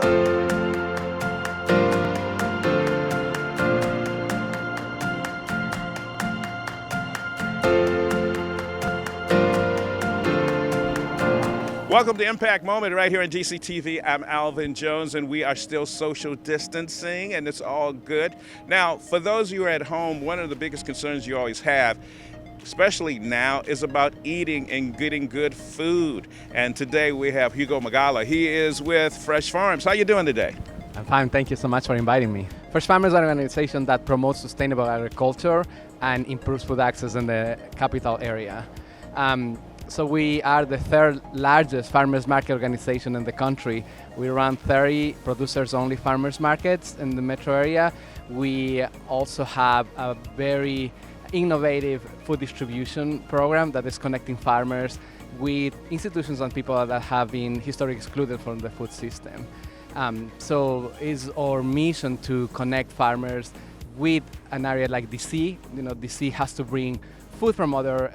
Welcome to Impact Moment right here on GCTV. I'm Alvin Jones, and we are still social distancing, and it's all good. Now, for those of you who are at home, one of the biggest concerns you always have, especially now, is about eating and getting good food. And today we have Hugo Magala. He is with FRESHFARM. How you doing today? I'm fine, thank you so much for inviting me. FRESHFARM is an organization that promotes sustainable agriculture and improves food access in the capital area. So we are the third largest farmers market organization in the country. We run 30 producers-only farmers markets in the metro area. We also have a very innovative food distribution program that is connecting farmers with institutions and people that have been historically excluded from the food system. So it's our mission to connect farmers with an area like DC. DC has to bring food from other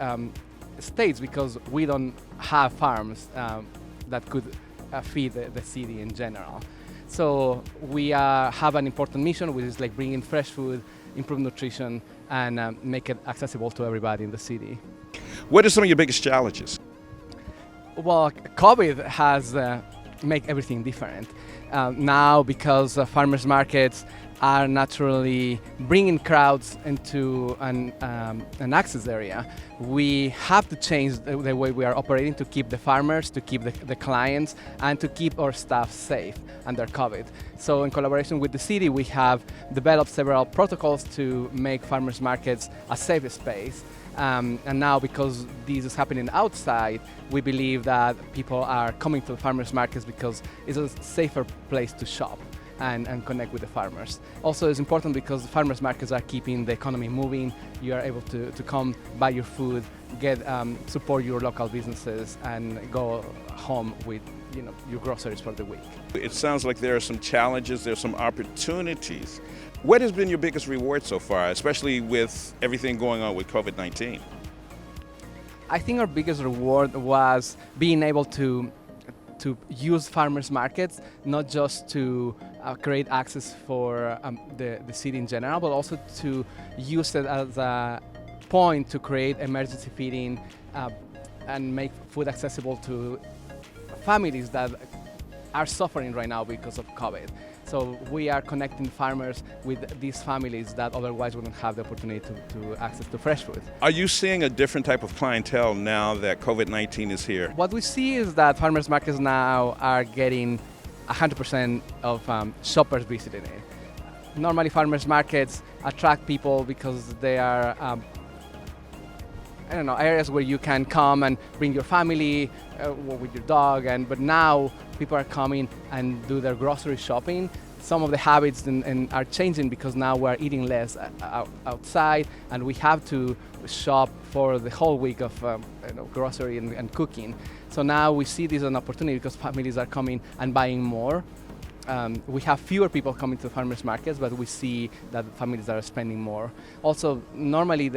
states because we don't have farms that could feed the city in general. So we have an important mission, which is like bringing fresh food, improve nutrition, and make it accessible to everybody in the city. What are some of your biggest challenges? Well, COVID has made everything different. Now, because farmers markets are naturally bringing crowds into an access area, we have to change the way we are operating to keep the farmers, to keep the clients, and to keep our staff safe under COVID. So in collaboration with the city, we have developed several protocols to make farmers markets a safe space. And now, because this is happening outside, we believe that people are coming to the farmers markets because it's a safer place to shop and connect with the farmers. Also, it's important because the farmers markets are keeping the economy moving. You are able to come buy your food, get support your local businesses, and go home with your groceries for the week. It sounds like there are some challenges, there's some opportunities. What has been your biggest reward so far, especially with everything going on with COVID-19? I think our biggest reward was being able to use farmers markets, not just to create access for the city in general, but also to use it as a point to create emergency feeding and make food accessible to families that are suffering right now because of COVID. So we are connecting farmers with these families that otherwise wouldn't have the opportunity to access to fresh food. Are you seeing a different type of clientele now that COVID-19 is here? What we see is that farmers markets now are getting 100% of shoppers visiting it. Normally farmers markets attract people because they are areas where you can come and bring your family with your dog, but now people are coming and do their grocery shopping. Some of the habits are changing because now we're eating less outside, and we have to shop for the whole week of grocery and cooking. So now we see this as an opportunity because families are coming and buying more. We have fewer people coming to farmers markets, but we see that families are spending more. Also, normally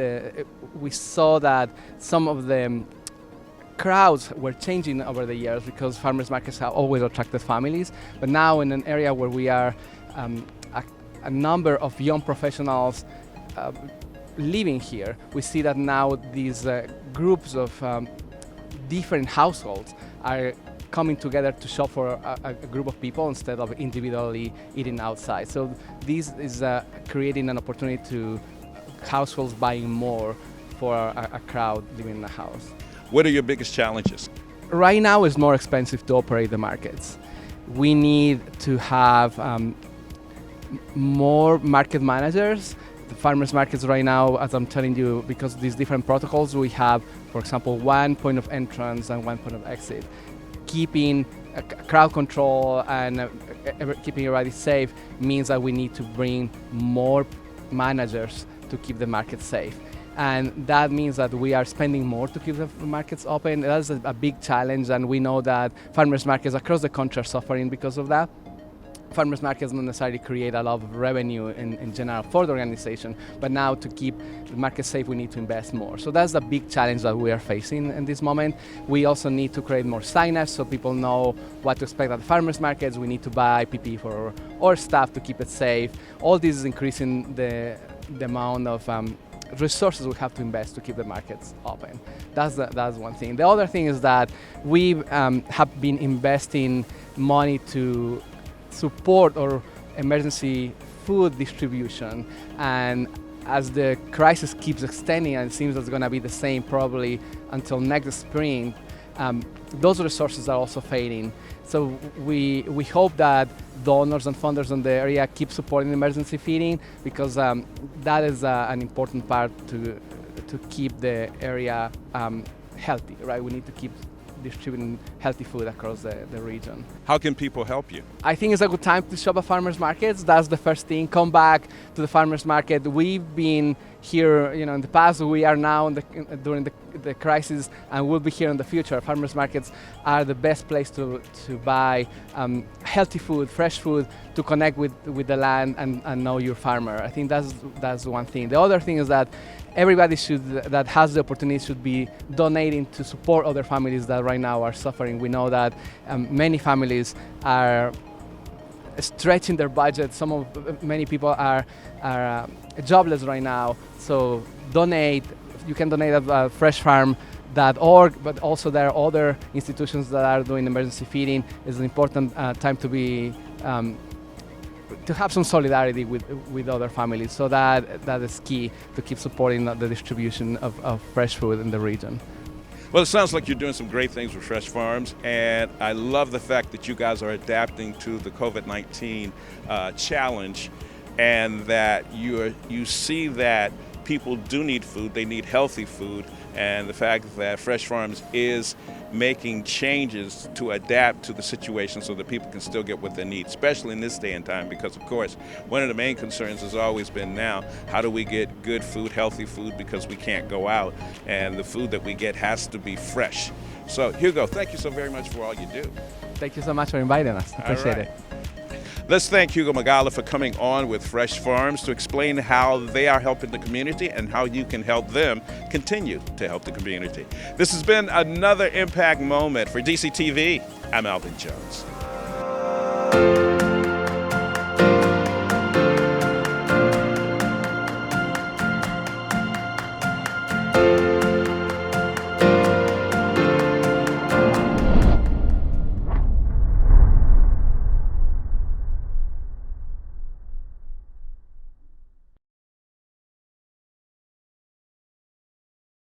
we saw that some of the crowds were changing over the years because farmers markets have always attracted families. But now in an area where we are a number of young professionals living here, we see that now these groups of different households are coming together to shop for a group of people instead of individually eating outside. So this is creating an opportunity to households buying more for a crowd living in a house. What are your biggest challenges? Right now it's more expensive to operate the markets. We need to have more market managers. The farmers markets right now, as I'm telling you, because of these different protocols, we have, for example, one point of entrance and one point of exit. Keeping crowd control and keeping everybody safe means that we need to bring more managers to keep the market safe. And that means that we are spending more to keep the markets open. That's a big challenge, and we know that farmers markets across the country are suffering because of that. farmers markets don't necessarily create a lot of revenue in general for the organization, but now to keep the market safe, we need to invest more. So that's the big challenge that we are facing in this moment. We also need to create more signage so people know what to expect at the farmers markets. We need to buy PPE for our staff to keep it safe. All this is increasing the amount of resources we have to invest to keep the markets open. That's one thing. The other thing is that we have been investing money to support our emergency food distribution, and as the crisis keeps extending, and it seems it's going to be the same probably until next spring, those resources are also fading. So we hope that donors and funders in the area keep supporting emergency feeding, because that is an important part to keep the area healthy, right? We need to keep distributing healthy food across the region. How can people help you? I think it's a good time to shop at farmers markets. That's the first thing. Come back to the farmers market. We've been here, in the past. We are now during the crisis, and we'll be here in the future. Farmers markets are the best place to buy healthy food, fresh food, to connect with the land and know your farmer. I think that's one thing. The other thing is that everybody that has the opportunity should be donating to support other families that right now are suffering. We know that many families are stretching their budget. Many people are jobless right now. So donate. You can donate at FRESHFARM.org, but also there are other institutions that are doing emergency feeding. It's an important time to be to have some solidarity with other families. So that is key to keep supporting the distribution of fresh food in the region. Well, it sounds like you're doing some great things with Fresh Farms, and I love the fact that you guys are adapting to the COVID-19 challenge, and that you see that people do need food, they need healthy food, and the fact that Fresh Farms is making changes to adapt to the situation so that people can still get what they need, especially in this day and time, because of course one of the main concerns has always been now, how do we get good food, healthy food, because we can't go out, and the food that we get has to be fresh. So Hugo, thank you so very much for all you do. Thank you so much for inviting us. Appreciate it. Let's thank Hugo Magala for coming on with Fresh Farms to explain how they are helping the community and how you can help them continue to help the community. This has been another Impact Moment for DCTV. I'm Alvin Jones.